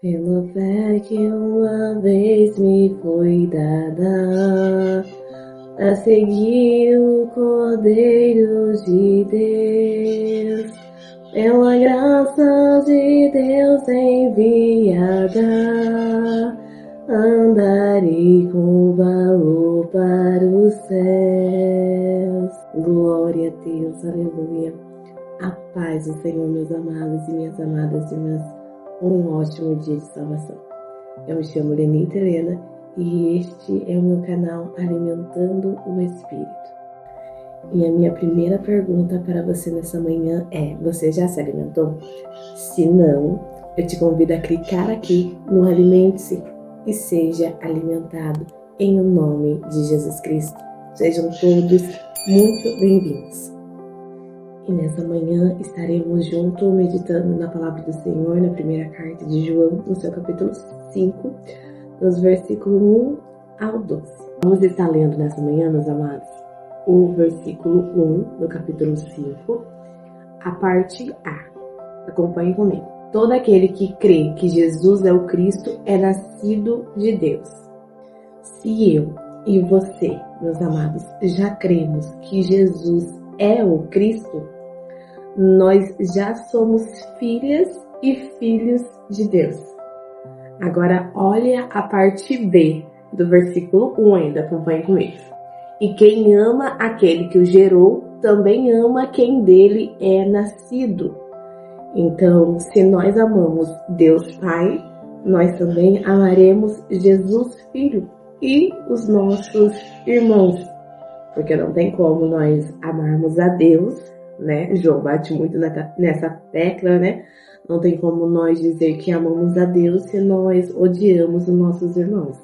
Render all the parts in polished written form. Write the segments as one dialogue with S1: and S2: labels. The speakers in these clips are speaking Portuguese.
S1: Pela fé que uma vez me foi dada, a seguir o Cordeiro de Deus, pela graça de Deus enviada, andarei com valor para os céus. Glória a Deus, aleluia. A paz do Senhor, meus amados e minhas amadas irmãs. Um ótimo dia de salvação. Eu me chamo Lenita Helena e este é o meu canal Alimentando o Espírito. E a minha primeira pergunta para você nessa manhã é: você já se alimentou? Se não, eu te convido a clicar aqui no Alimente-se e seja alimentado em nome de Jesus Cristo. Sejam todos muito bem-vindos. E nessa manhã estaremos juntos meditando na palavra do Senhor, na primeira carta de João, no seu capítulo 5, nos versículos 1 ao 12. Vamos estar lendo nessa manhã, meus amados, o versículo 1 do capítulo 5, a parte A. Acompanhe comigo. Todo aquele que crê que Jesus é o Cristo é nascido de Deus. Se eu e você, meus amados, já cremos que Jesus é o Cristo, nós já somos filhas e filhos de Deus. Agora olha a parte B do versículo 1 ainda, acompanhe comigo. E quem ama aquele que o gerou, também ama quem dele é nascido. Então, se nós amamos Deus Pai, nós também amaremos Jesus Filho e os nossos irmãos. Porque não tem como nós amarmos a Deus, né? João bate muito nessa tecla, né? Não tem como nós dizer que amamos a Deus se nós odiamos os nossos irmãos,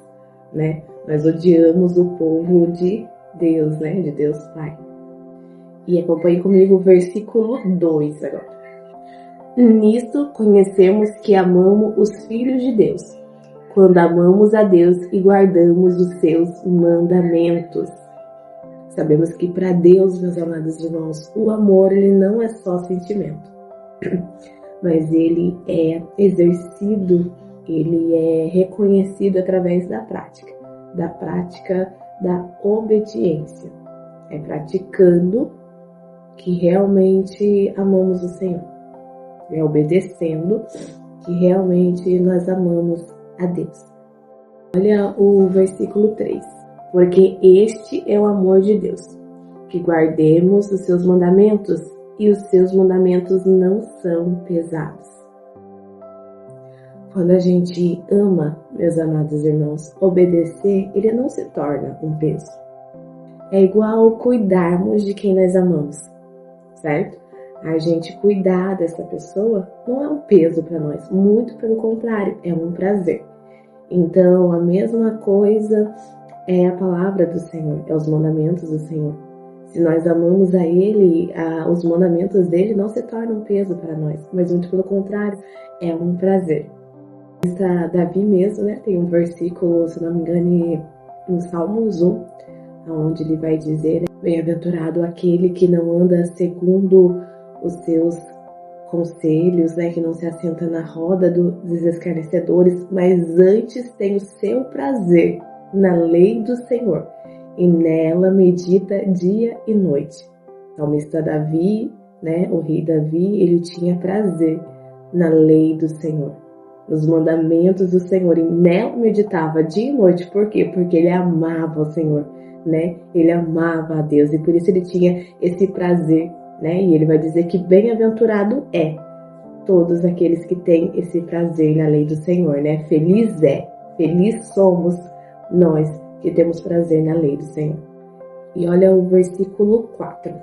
S1: né? Nós odiamos o povo de Deus, né? De Deus Pai. E acompanhe comigo o versículo 2 agora. Nisto conhecemos que amamos os filhos de Deus, quando amamos a Deus e guardamos os seus mandamentos. Sabemos que para Deus, meus amados irmãos, o amor ele não é só sentimento, mas ele é exercido, ele é reconhecido através da prática da obediência. É praticando que realmente amamos o Senhor, é obedecendo que realmente nós amamos a Deus. Olha o versículo 3. Porque este é o amor de Deus, que guardemos os seus mandamentos, e os seus mandamentos não são pesados. Quando a gente ama, meus amados irmãos, obedecer, ele não se torna um peso. É igual cuidarmos de quem nós amamos, certo? A gente cuidar dessa pessoa não é um peso para nós, muito pelo contrário, é um prazer. Então, a mesma coisa é a palavra do Senhor, é os mandamentos do Senhor. Se nós amamos a Ele, os mandamentos dele não se tornam um peso para nós, mas muito pelo contrário, é um prazer. Davi mesmo, né, tem um versículo, se não me engano, no Salmos 1, onde ele vai dizer, né, bem-aventurado aquele que não anda segundo os seus conselhos, né, que não se assenta na roda dos escarnecedores, mas antes tem o seu prazer na lei do Senhor, e nela medita dia e noite. O salmista Davi, né, o rei Davi, ele tinha prazer na lei do Senhor, nos mandamentos do Senhor, e nela meditava dia e noite. Por quê? Porque ele amava o Senhor, né? Ele amava a Deus, e por isso ele tinha esse prazer, né? E ele vai dizer que bem-aventurado é todos aqueles que têm esse prazer na lei do Senhor, né? Feliz somos nós que temos prazer na lei do Senhor. E olha o versículo 4.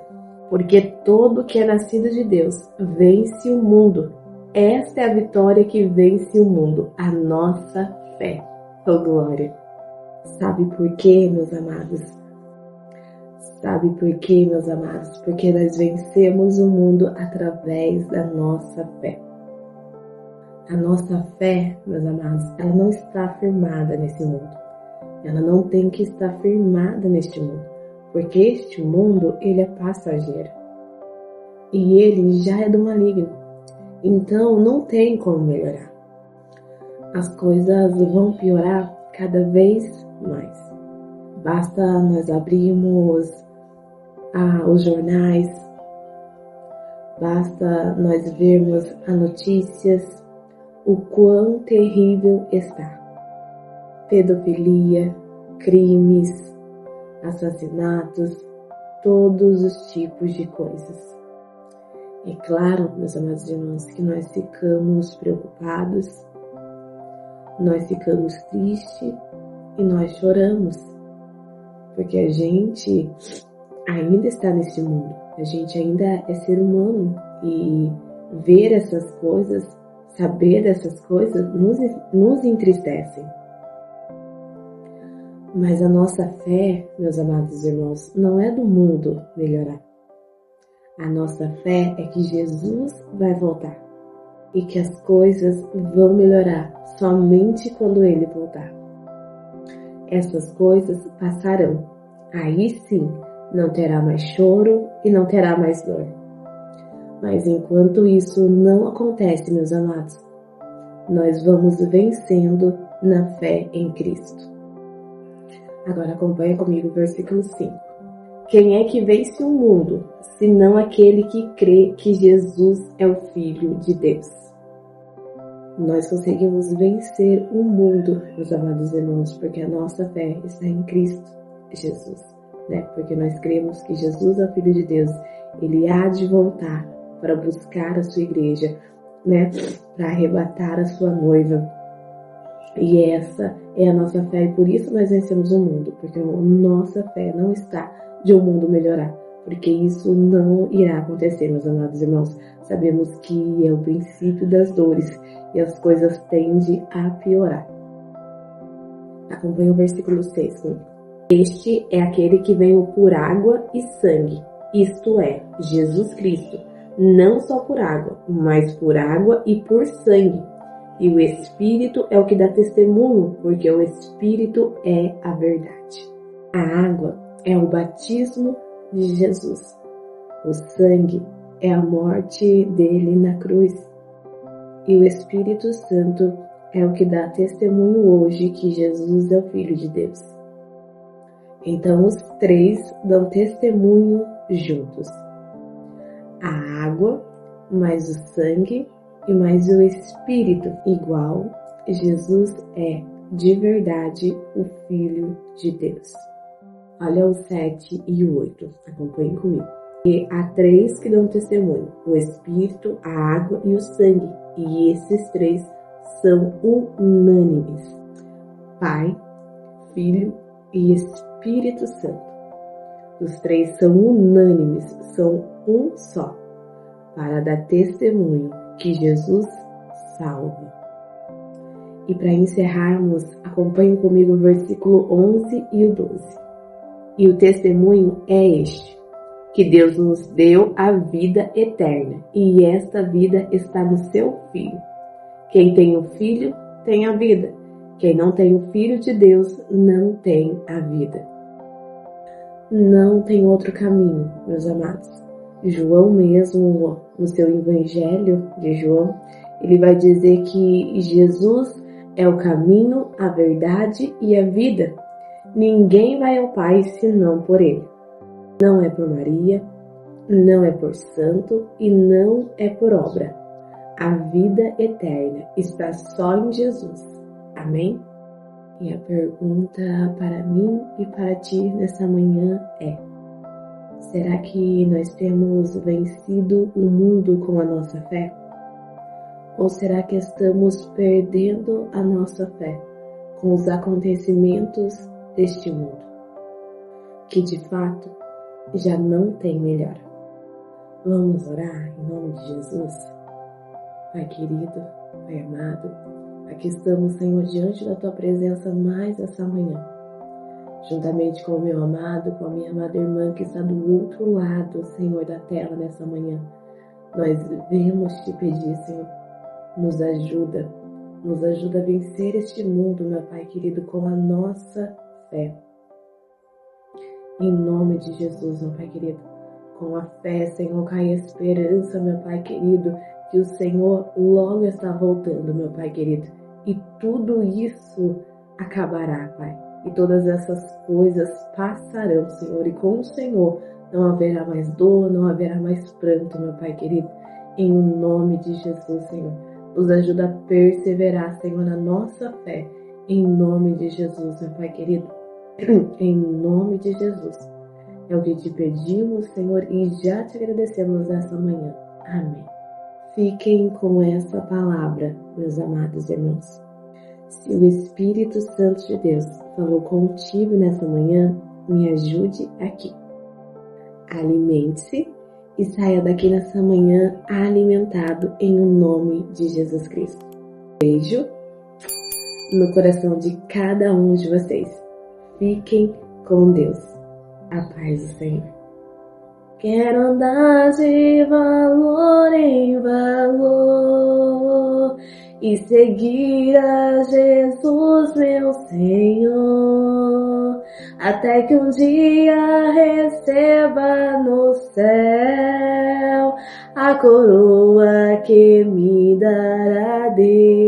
S1: Porque todo que é nascido de Deus vence o mundo. Esta é a vitória que vence o mundo, a nossa fé. Oh, glória! Sabe por quê, meus amados? Sabe por quê, meus amados? Porque nós vencemos o mundo através da nossa fé. A nossa fé, meus amados, ela não está firmada nesse mundo. Ela não tem que estar firmada neste mundo, porque este mundo, ele é passageiro. E ele já é do maligno. Então, não tem como melhorar. as coisas vão piorar cada vez mais. Basta nós abrirmos os jornais, basta nós vermos as notícias, o quão terrível está. Pedofilia, crimes, assassinatos, todos os tipos de coisas. É claro, meus amados irmãos, que nós ficamos preocupados, nós ficamos tristes e nós choramos, porque a gente ainda está nesse mundo, a gente ainda é ser humano e ver essas coisas, saber dessas coisas nos entristecem. Mas a nossa fé, meus amados irmãos, não é do mundo melhorar. A nossa fé é que Jesus vai voltar e que as coisas vão melhorar somente quando Ele voltar. Essas coisas passarão. Aí sim, não terá mais choro e não terá mais dor. Mas enquanto isso não acontece, meus amados, nós vamos vencendo na fé em Cristo. Agora acompanha comigo o versículo 5. Quem é que vence o mundo, senão aquele que crê que Jesus é o Filho de Deus? Nós conseguimos vencer o mundo, meus amados irmãos, porque a nossa fé está em Cristo Jesus, né? Porque nós cremos que Jesus é o Filho de Deus, Ele há de voltar para buscar a sua igreja, né? Para arrebatar a sua noiva. E essa é a nossa fé, e por isso nós vencemos o mundo, porque a nossa fé não está de um mundo melhorar, porque isso não irá acontecer, meus amados irmãos. Sabemos que é o princípio das dores e as coisas tendem a piorar. Acompanhe o versículo 6 comigo. Este é aquele que veio por água e sangue, isto é, Jesus Cristo, não só por água, mas por água e por sangue. E o Espírito é o que dá testemunho, porque o Espírito é a verdade. A água é o batismo de Jesus. O sangue é a morte dele na cruz. E o Espírito Santo é o que dá testemunho hoje que Jesus é o Filho de Deus. Então os três dão testemunho juntos. A água, mais o sangue e mais o Espírito, igual Jesus é de verdade o Filho de Deus. Olha o 7 e o 8, acompanhem comigo. E há três que dão testemunho, o Espírito, a água e o sangue, e esses três são unânimes. Pai, Filho e Espírito Santo. Os três são unânimes, são um só, para dar testemunho que Jesus salva. E para encerrarmos, acompanhem comigo o versículo 11 e o 12. E o testemunho é este, que Deus nos deu a vida eterna, e esta vida está no seu Filho. Quem tem o Filho tem a vida. Quem não tem o Filho de Deus não tem a vida. Não tem outro caminho, meus amados. João mesmo, no seu Evangelho de João, ele vai dizer que Jesus é o caminho, a verdade e a vida. Ninguém vai ao Pai senão por Ele. Não é por Maria, não é por santo e não é por obra. A vida eterna está só em Jesus. Amém? E a pergunta para mim e para ti nessa manhã é: será que nós temos vencido o mundo com a nossa fé? Ou será que estamos perdendo a nossa fé com os acontecimentos deste mundo, que de fato já não tem melhor? Vamos orar em nome de Jesus? Pai querido, Pai amado, aqui estamos, Senhor, diante da Tua presença mais essa manhã, juntamente com o meu amado, com a minha amada irmã que está do outro lado, Senhor, da tela nessa manhã. Nós vemos Te pedir, Senhor, nos ajuda a vencer este mundo, meu Pai querido, com a nossa fé. Em nome de Jesus, meu Pai querido, com a fé, Senhor, cai a esperança, meu Pai querido, que o Senhor logo está voltando, meu Pai querido. e tudo isso acabará, Pai. E todas essas coisas passarão, Senhor, e com o Senhor não haverá mais dor, não haverá mais pranto, meu Pai querido. Em nome de Jesus, Senhor, nos ajuda a perseverar, Senhor, na nossa fé. Em nome de Jesus, meu Pai querido. Em nome de Jesus. É o que te pedimos, Senhor, e já te agradecemos nessa manhã. Amém. Fiquem com essa palavra, meus amados irmãos. Se o Espírito Santo de Deus falou contigo nessa manhã, me ajude aqui. Alimente-se e saia daqui nessa manhã alimentado em nome de Jesus Cristo. Beijo no coração de cada um de vocês. Fiquem com Deus. A paz do Senhor. Quero andar de valor em valor e seguir a Jesus, meu Senhor, até que um dia receba no céu a coroa que me dará Deus.